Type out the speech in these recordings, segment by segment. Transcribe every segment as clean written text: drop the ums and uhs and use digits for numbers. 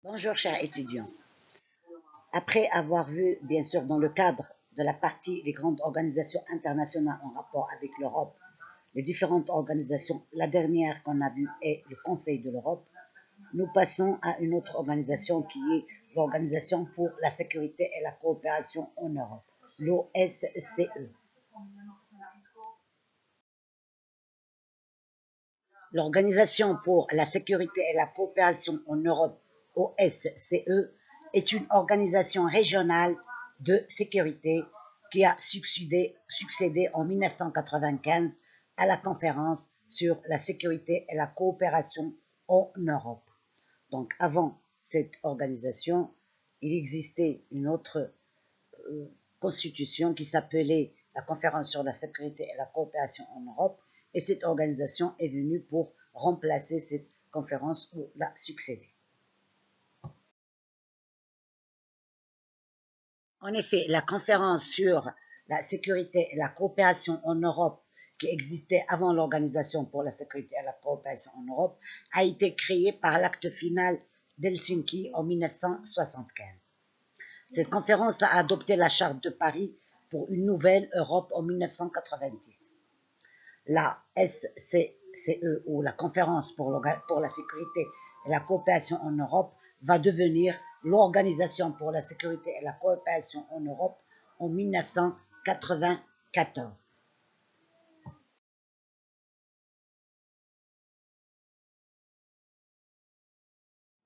Bonjour chers étudiants. Après avoir vu, bien sûr, dans le cadre de la partie les grandes organisations internationales en rapport avec l'Europe, les différentes organisations, la dernière qu'on a vue est le Conseil de l'Europe, nous passons à une autre organisation qui est l'Organisation pour la sécurité et la coopération en Europe, l'OSCE. L'Organisation pour la sécurité et la coopération en Europe, OSCE, est une organisation régionale de sécurité qui a succédé en 1995 à la conférence sur la sécurité et la coopération en Europe. Donc avant cette organisation, il existait une autre constitution qui s'appelait la conférence sur la sécurité et la coopération en Europe, et cette organisation est venue pour remplacer cette conférence ou la succéder. En effet, la conférence sur la sécurité et la coopération en Europe, qui existait avant l'Organisation pour la sécurité et la coopération en Europe, a été créée par l'acte final d'Helsinki en 1975. Cette conférence a adopté la Charte de Paris pour une nouvelle Europe en 1990. La SCCE, ou la Conférence pour la sécurité et la coopération en Europe, va devenir l'Organisation pour la sécurité et la coopération en Europe en 1994.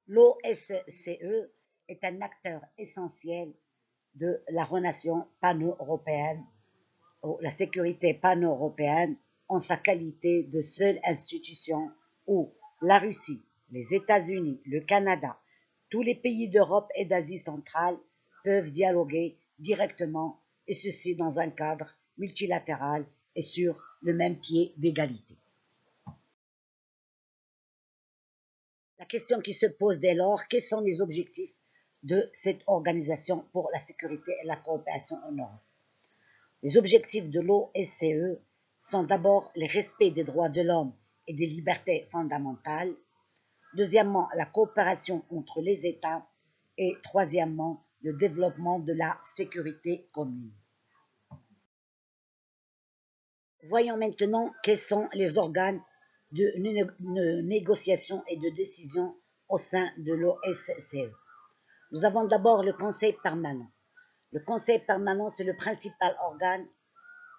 L'OSCE est un acteur essentiel de la relation pan-européenne, la sécurité pan-européenne, en sa qualité de seule institution où la Russie, les États-Unis, le Canada, tous les pays d'Europe et d'Asie centrale peuvent dialoguer directement, et ceci dans un cadre multilatéral et sur le même pied d'égalité. La question qui se pose dès lors, quels sont les objectifs de cette organisation pour la sécurité et la coopération en Europe? Les objectifs de l'OSCE sont d'abord le respect des droits de l'homme et des libertés fondamentales, deuxièmement la coopération entre les États et troisièmement le développement de la sécurité commune. Voyons maintenant quels sont les organes de négociation et de décision au sein de l'OSCE. Nous avons d'abord le Conseil permanent. Le Conseil permanent, c'est le principal organe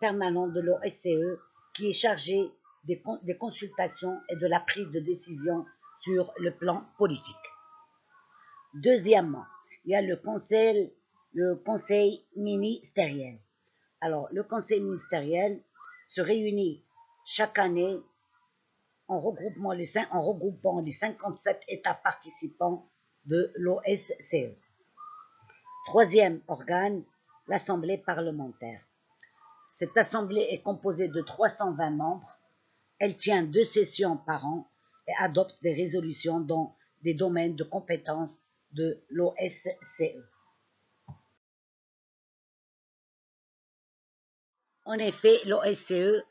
permanent de l'OSCE qui est chargé des consultations et de la prise de décision sur le plan politique. Deuxièmement, il y a le conseil ministériel. Alors, le conseil ministériel se réunit chaque année en regroupant les 57 États participants de l'OSCE. Troisième organe, l'Assemblée parlementaire. Cette assemblée est composée de 320 membres. Elle tient 2 sessions par an et adopte des résolutions dans des domaines de compétences de l'OSCE. En effet, l'OSCE,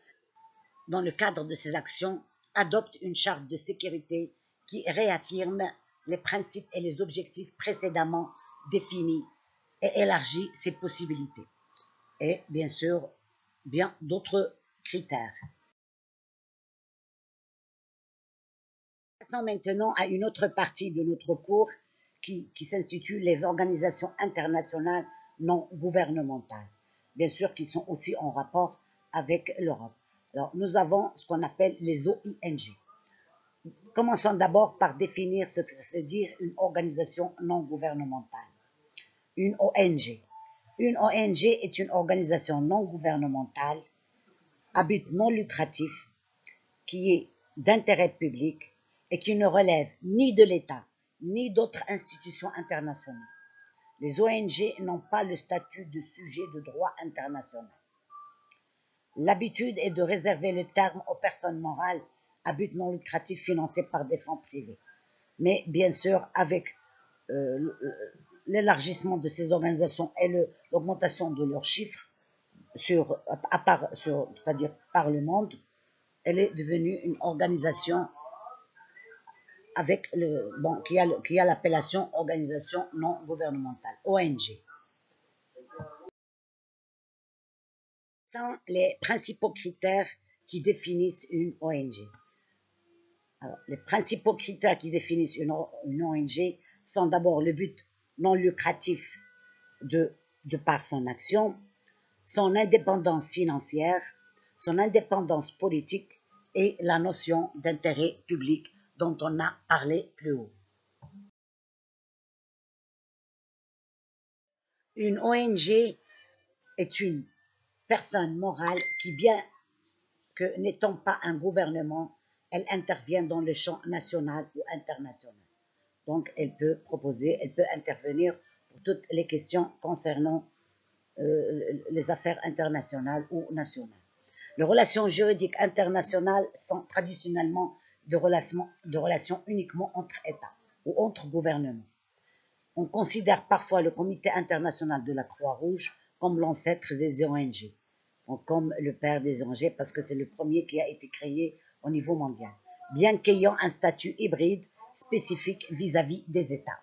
dans le cadre de ses actions, adopte une charte de sécurité qui réaffirme les principes et les objectifs précédemment définis et élargit ses possibilités. Et bien sûr, bien d'autres critères. Passons maintenant à une autre partie de notre cours qui s'intitule les organisations internationales non gouvernementales, bien sûr qui sont aussi en rapport avec l'Europe. Alors, nous avons ce qu'on appelle les OING. Commençons d'abord par définir ce que ça veut dire une organisation non gouvernementale. Une ONG. Une ONG est une organisation non gouvernementale à but non lucratif qui est d'intérêt public et qui ne relève ni de l'État ni d'autres institutions internationales. Les ONG n'ont pas le statut de sujet de droit international. L'habitude est de réserver le terme aux personnes morales à but non lucratif financées par des fonds privés. Mais bien sûr, avec l'élargissement de ces organisations et l'augmentation de leurs chiffres, c'est-à-dire par le monde, elle est devenue une organisation avec qui a l'appellation organisation non gouvernementale, ONG. Sont les principaux critères qui définissent une ONG. Alors, les principaux critères qui définissent une ONG sont d'abord le but non lucratif de par son action, son indépendance financière, son indépendance politique et la notion d'intérêt public dont on a parlé plus haut. Une ONG est une personne morale qui, bien que n'étant pas un gouvernement, elle intervient dans le champ national ou international. Donc, elle peut intervenir pour toutes les questions concernant les affaires internationales ou nationales. Les relations juridiques internationales sont traditionnellement de relations uniquement entre États ou entre gouvernements. On considère parfois le Comité international de la Croix-Rouge comme l'ancêtre des ONG, donc comme le père des ONG, parce que c'est le premier qui a été créé au niveau mondial, bien qu'ayant un statut hybride spécifique vis-à-vis des États.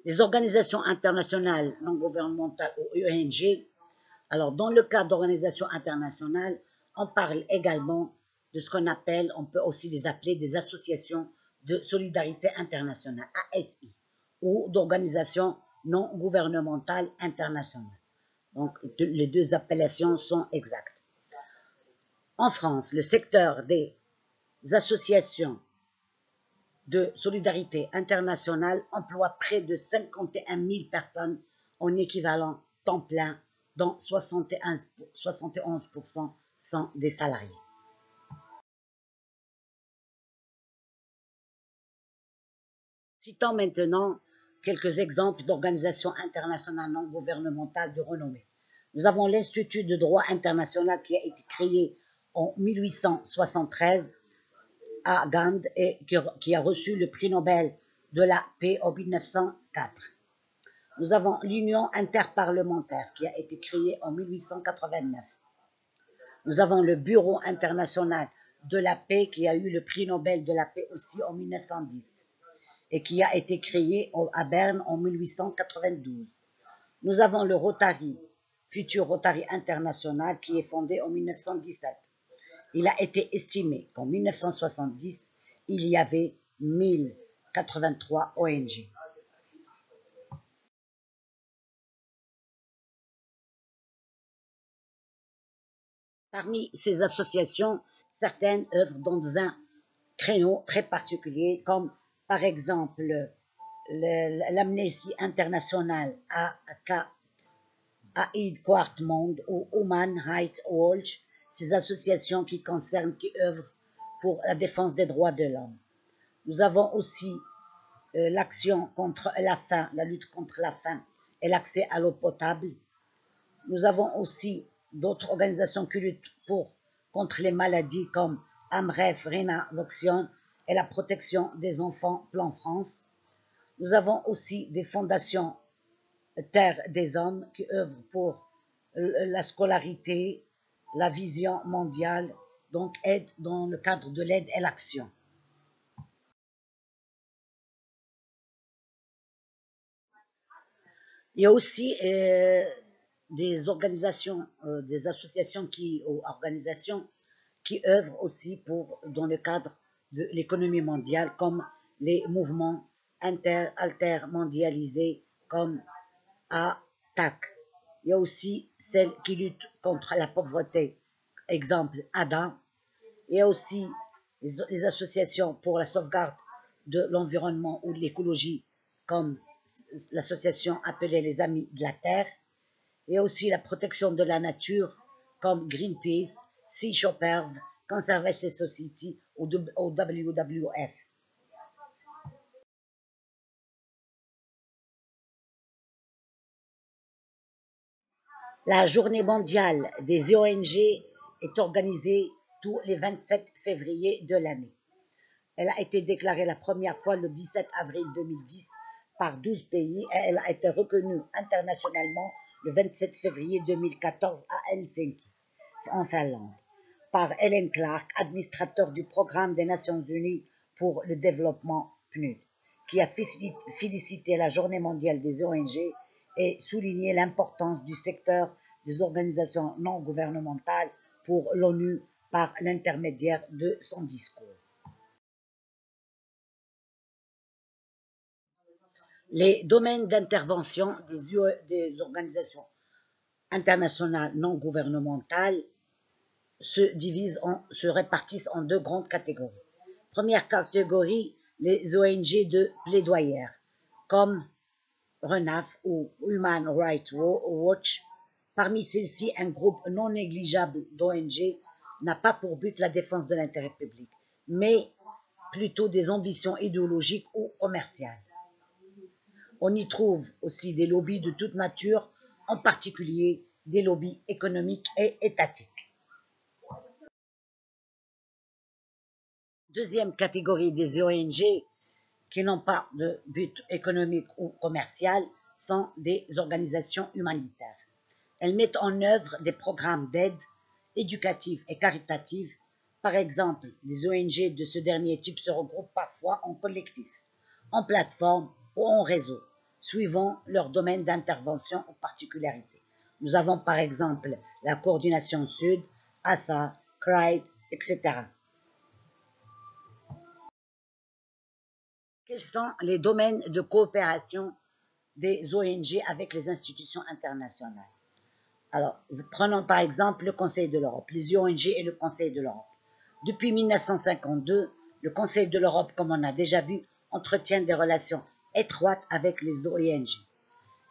Les organisations internationales non gouvernementales ou ONG, alors dans le cas d'organisations internationales, on parle également de ce qu'on appelle, on peut aussi les appeler des associations de solidarité internationale, ASI, ou d'organisations non gouvernementales internationales. Donc les deux appellations sont exactes. En France, le secteur des associations de solidarité internationale emploie près de 51 000 personnes en équivalent temps plein, dont 71% sont des salariés. Citons maintenant quelques exemples d'organisations internationales non gouvernementales de renommée. Nous avons l'Institut de droit international qui a été créé en 1873 à Gand et qui a reçu le prix Nobel de la paix en 1904. Nous avons l'Union interparlementaire qui a été créée en 1889. Nous avons le Bureau international de la paix qui a eu le prix Nobel de la paix aussi en 1910 et qui a été créé à Berne en 1892. Nous avons le Rotary, futur Rotary international qui est fondé en 1917. Il a été estimé qu'en 1970, il y avait 1083 ONG. Parmi ces associations, certaines œuvrent dans un créneau très particulier, comme par exemple l'Amnesty International Aid Quart Monde ou Human Rights Watch, ces associations qui œuvrent pour la défense des droits de l'homme. Nous avons aussi l'action contre la faim, la lutte contre la faim et l'accès à l'eau potable. Nous avons aussi d'autres organisations qui luttent contre les maladies comme AMREF, RENA, Voxion et la protection des enfants, Plan France. Nous avons aussi des fondations Terre des Hommes qui œuvrent pour la scolarité, la vision mondiale, donc aide dans le cadre de l'aide et l'action. Il y a aussi des organisations, des associations ou organisations qui œuvrent aussi dans le cadre de l'économie mondiale, comme les mouvements altermondialisés, comme ATTAC. Il y a aussi celles qui luttent contre la pauvreté, exemple ADA. Il y a aussi les associations pour la sauvegarde de l'environnement ou de l'écologie, comme l'association appelée les Amis de la Terre. Il y a aussi la protection de la nature, comme Greenpeace, Sea Shepherd, Conservation Society ou WWF. La journée mondiale des ONG est organisée tous les 27 février de l'année. Elle a été déclarée la première fois le 17 avril 2010 par 12 pays et elle a été reconnue internationalement le 27 février 2014 à Helsinki. en Finlande, par Helen Clark, administrateur du Programme des Nations Unies pour le développement PNUD, qui a félicité la Journée mondiale des ONG et souligné l'importance du secteur des organisations non gouvernementales pour l'ONU par l'intermédiaire de son discours. Les domaines d'intervention des organisations internationales non gouvernementales se répartissent en deux grandes catégories. Première catégorie, les ONG de plaidoyère, comme RENAF ou Human Rights Watch. Parmi celles-ci, un groupe non négligeable d'ONG n'a pas pour but la défense de l'intérêt public, mais plutôt des ambitions idéologiques ou commerciales. On y trouve aussi des lobbies de toute nature, en particulier des lobbies économiques et étatiques. Deuxième catégorie des ONG qui n'ont pas de but économique ou commercial sont des organisations humanitaires. Elles mettent en œuvre des programmes d'aide éducative et caritative. Par exemple, les ONG de ce dernier type se regroupent parfois en collectif, en plateforme ou en réseau, suivant leur domaine d'intervention ou particularités. Nous avons par exemple la Coordination Sud, ASA, CRIDE, etc. Quels sont les domaines de coopération des ONG avec les institutions internationales? Alors, prenons par exemple le Conseil de l'Europe, les ONG et le Conseil de l'Europe. Depuis 1952, le Conseil de l'Europe, comme on a déjà vu, entretient des relations étroites avec les ONG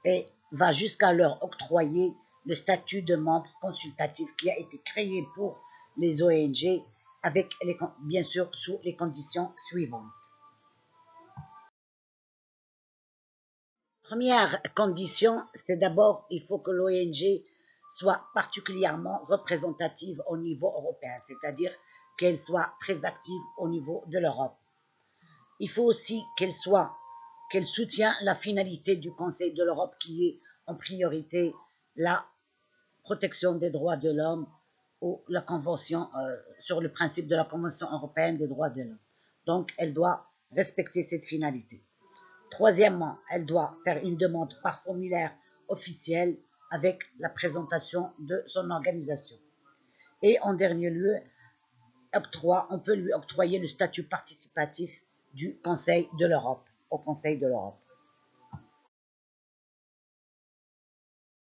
et va jusqu'à leur octroyer le statut de membre consultatif qui a été créé pour les ONG, avec bien sûr sous les conditions suivantes. Première condition, c'est d'abord, il faut que l'ONG soit particulièrement représentative au niveau européen, c'est-à-dire qu'elle soit très active au niveau de l'Europe. Il faut aussi qu'elle soutienne la finalité du Conseil de l'Europe qui est en priorité la protection des droits de l'homme ou la convention sur le principe de la Convention européenne des droits de l'homme. Donc, elle doit respecter cette finalité. Troisièmement, elle doit faire une demande par formulaire officiel avec la présentation de son organisation. Et en dernier lieu, on peut lui octroyer le statut participatif du Conseil de l'Europe, au Conseil de l'Europe.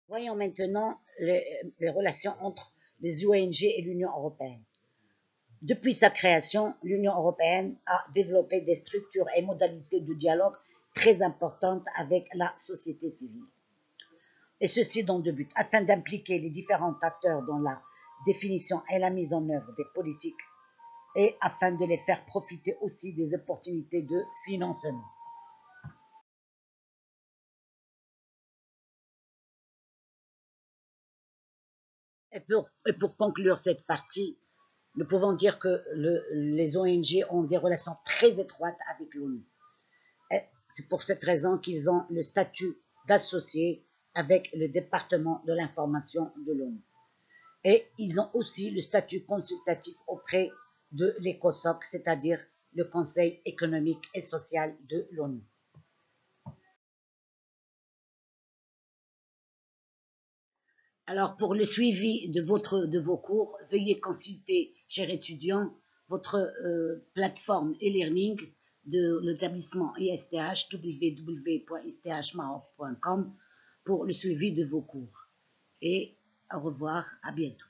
Voyons maintenant les relations entre les ONG et l'Union européenne. Depuis sa création, l'Union européenne a développé des structures et modalités de dialogue très importantes avec la société civile. Et ceci dans deux buts, afin d'impliquer les différents acteurs dans la définition et la mise en œuvre des politiques et afin de les faire profiter aussi des opportunités de financement. Et pour conclure cette partie, nous pouvons dire que les ONG ont des relations très étroites avec l'ONU. C'est pour cette raison qu'ils ont le statut d'associés avec le département de l'information de l'ONU. Et ils ont aussi le statut consultatif auprès de l'ECOSOC, c'est-à-dire le Conseil économique et social de l'ONU. Alors, pour le suivi de vos cours, veuillez consulter, chers étudiants, votre plateforme e-learning de l'établissement ISTH, www.isthmaroc.com, pour le suivi de vos cours. Et au revoir, à bientôt.